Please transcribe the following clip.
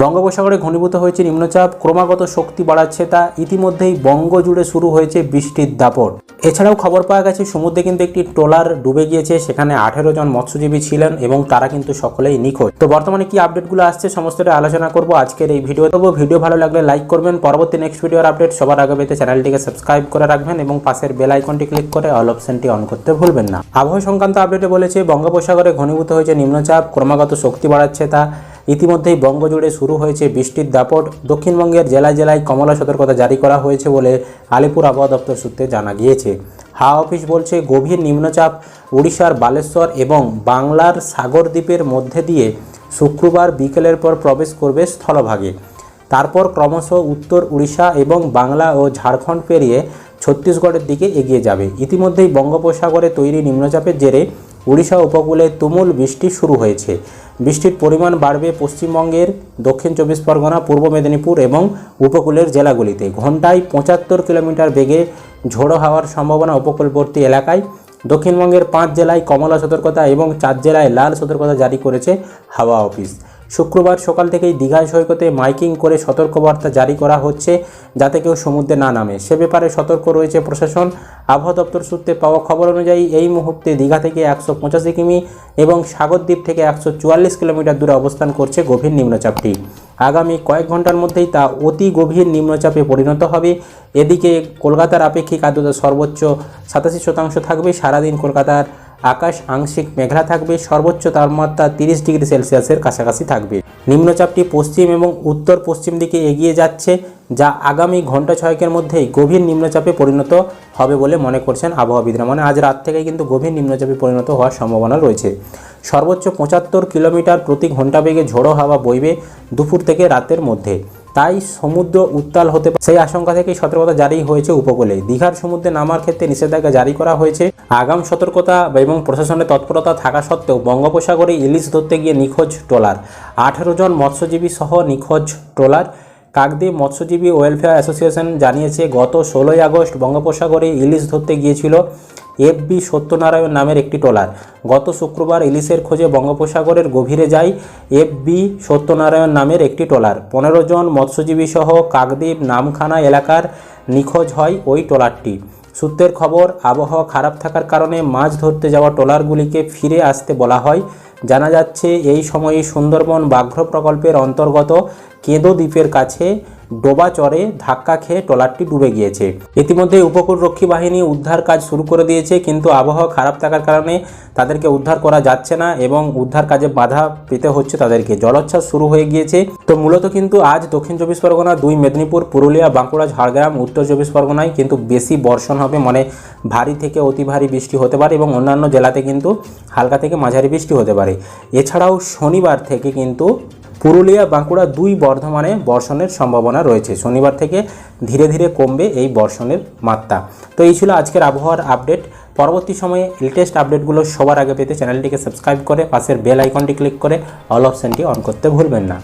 বঙ্গোপসাগরে ঘনীভূত হয়েছে নিম্নচাপ, ক্রমাগত শক্তি বাড়াচ্ছে, তা ইতিমধ্যেই বঙ্গ জুড়ে শুরু হয়েছে বৃষ্টির দাপট। এছাড়াও খবর পাওয়া গেছে সমুদ্রে কিন্তু একটি ট্রলার ডুবে গিয়েছে, সেখানে 18 জন মৎস্যজীবী ছিলেন এবং তারা কিন্তু সকলেই নিখোঁজ। তো বর্তমানে কি আপডেটগুলো আসছে সমস্তটা আলোচনা করব আজকের এই ভিডিও। তবু ভিডিও ভালো লাগলে লাইক করবেন, পরবর্তী নেক্সট ভিডিওর আপডেট সবার আগে পেতে চ্যানেলটিকে সাবস্ক্রাইব করে রাখবেন এবং পাশের বেল আইকনটি ক্লিক করে অল অপশনটি অন করতে ভুলবেন না। আবহাওয়া সংক্রান্ত আপডেটে বলেছে বঙ্গোপসাগরে ঘনীভূত হয়েছে নিম্নচাপ, ক্রমাগত শক্তি বাড়াচ্ছে, তা ইতিমধ্যেই বঙ্গ জুড়ে শুরু হয়েছে বৃষ্টির দাপট। দক্ষিণবঙ্গের জেলায় জেলায় কমলা সতর্কতা জারি করা হয়েছে বলে আলিপুর আবহাওয়া দপ্তর সূত্রে জানা গিয়েছে। হাওয়া অফিস বলছে গভীর নিম্নচাপ উড়িষ্যার বালেশ্বর এবং বাংলার সাগরদ্বীপের মধ্যে দিয়ে শুক্রবার বিকেলের পর প্রবেশ করবে স্থলভাগে। তারপর ক্রমশ উত্তর উড়িষ্যা এবং বাংলা ও ঝাড়খণ্ড পেরিয়ে ছত্তিশগড়ের দিকে এগিয়ে যাবে। ইতিমধ্যেই বঙ্গোপসাগরে তৈরি নিম্নচাপের জেরে উড়িষ্যা উপকূলে তুমুল বৃষ্টি শুরু হয়েছে। বৃষ্টির পরিমাণ বাড়বে পশ্চিমবঙ্গের দক্ষিণ 24 পরগনা, পূর্ব মেদিনীপুর এবং উপকূলের জেলাগুলিতে। ঘন্টায় 75 কিলোমিটার বেগে ঝোড়ো হাওয়ার সম্ভাবনা উপকূলবর্তী এলাকায়। দক্ষিণবঙ্গের 5 জেলায় কমলা সতর্কতা এবং 4 জেলায় লাল সতর্কতা জারি করেছে হাওয়া অফিস। শুক্রবার সকাল থেকেই দীঘায় সৈকতে মাইকিং করে সতর্কবার্তা জারি করা হচ্ছে যাতে কেউ সমুদ্রে না নামে, সে ব্যাপারে সতর্ক রয়েছে প্রশাসন। আবহাওয়া দপ্তর সূত্রে পাওয়া খবর অনুযায়ী এই মুহূর্তে দীঘা থেকে 185 কিমি এবং সাগরদ্বীপ থেকে 144 কিলোমিটার দূরে অবস্থান করছে গভীর নিম্নচাপটি। আগামী কয়েক ঘন্টার মধ্যেই তা অতি গভীর নিম্নচাপে পরিণত হবে। এদিকে কলকাতার আপেক্ষিক আর্দ্রতা সর্বোচ্চ 87% থাকবে। সারাদিন কলকাতার আকাশ আংশিক মেঘলা থাকবে, সর্বোচ্চ তাপমাত্রা 30 ডিগ্রি সেলসিয়াসের কাছাকাছি থাকবে। নিম্নচাপটি পশ্চিম এবং উত্তর পশ্চিম দিকে এগিয়ে যাচ্ছে, যা আগামী ঘন্টা 6 মধ্যেই গভীর নিম্নচাপে পরিণত হবে বলে মনে করছেন আবহাওয়াবিদরা। মানে আজ রাত থেকেই কিন্তু গভীর নিম্নচাপে পরিণত হওয়ার সম্ভাবনা রয়েছে। সর্বোচ্চ 75 কিলোমিটার প্রতি ঘন্টা বেগে ঝোড়ো হাওয়া বইবে দুপুর থেকে রাতের মধ্যে, তাই সমুদ্র উত্তাল হতে পারে সেই আশঙ্কা থেকেই সতর্কতা জারি হয়েছে উপকূলে। দীঘার সমুদ্রে নামার ক্ষেত্রে নিষেধাজ্ঞা জারি করা হয়েছে। আগাম সতর্কতা এবং প্রশাসনের তৎপরতা থাকা সত্ত্বেও বঙ্গোপসাগরে ইলিশ ধরতে গিয়ে নিখোঁজ ট্রলার, 18 জন মৎস্যজীবী সহ নিখোঁজ ট্রলার। কাকদ্বীপ মৎস্যজীবী ওয়েলফেয়ার অ্যাসোসিয়েশন জানিয়েছে গত 16 আগস্ট বঙ্গোপসাগরে ইলিশ ধরতে গিয়েছিল এফবি সত্যনারায়ণ নামের একটি ট্রলার। গত শুক্রবার ইলিশের খোঁজে বঙ্গোপসাগরের গভীরে যায় এফবি সত্যনারায়ণ নামের একটি ট্রলার। 15 জন মৎস্যজীবী সহ কাকদ্বীপ নামখানা এলাকার নিখোঁজ হয় ওই ট্রলারটি। সূত্রের খবর, আবহাওয়া খারাপ থাকার কারণে মাছ ধরতে যাওয়া ট্রলারগুলিকে ফিরে আসতে বলা হয়। জানা যাচ্ছে এই সময়ে সুন্দরবন ব্যাঘ্র প্রকল্পের অন্তর্গত কেঁদো দ্বীপের কাছে ডোবাচরে ধাক্কা খেয়ে ট্রলারটি ডুবে গিয়েছে। ইতিমধ্যে উপকূলরক্ষী বাহিনী উদ্ধার কাজ শুরু করে দিয়েছে, কিন্তু আবহাওয়া খারাপ থাকার কারণে তাদেরকে উদ্ধার করা যাচ্ছে না এবং উদ্ধার কাজে বাধা পেতে হচ্ছে তাদেরকে। জলোচ্ছ্বাস শুরু হয়ে গিয়েছে। তো মূলত কিন্তু আজ দক্ষিণ 24 পরগনা, 2 মেদিনীপুর, পুরুলিয়া, বাঁকুড়া, ঝাড়গ্রাম, উত্তর 24 পরগনায় কিন্তু বেশি বর্ষণ হবে, মানে ভারী থেকে অতি ভারী বৃষ্টি হতে পারে এবং অন্যান্য জেলাতে কিন্তু হালকা থেকে মাঝারি বৃষ্টি হতে পারে। এছাড়াও শনিবার থেকে কিন্তু পুরুলিয়া, বাঁকুড়া, 2 বর্ধমানে বর্ষণের সম্ভাবনা রয়েছে। শনিবার থেকে ধীরে ধীরে কমবে এই বর্ষণের মাত্রা। তো এই ছিল আজকের আবহাওয়ার আপডেট। পরবর্তী সময়ে লেটেস্ট আপডেটগুলো সবার আগে পেতে চ্যানেলটিকে সাবস্ক্রাইব করে পাশের বেল আইকনটি ক্লিক করে অল অপশনটি অন করতে ভুলবেন না।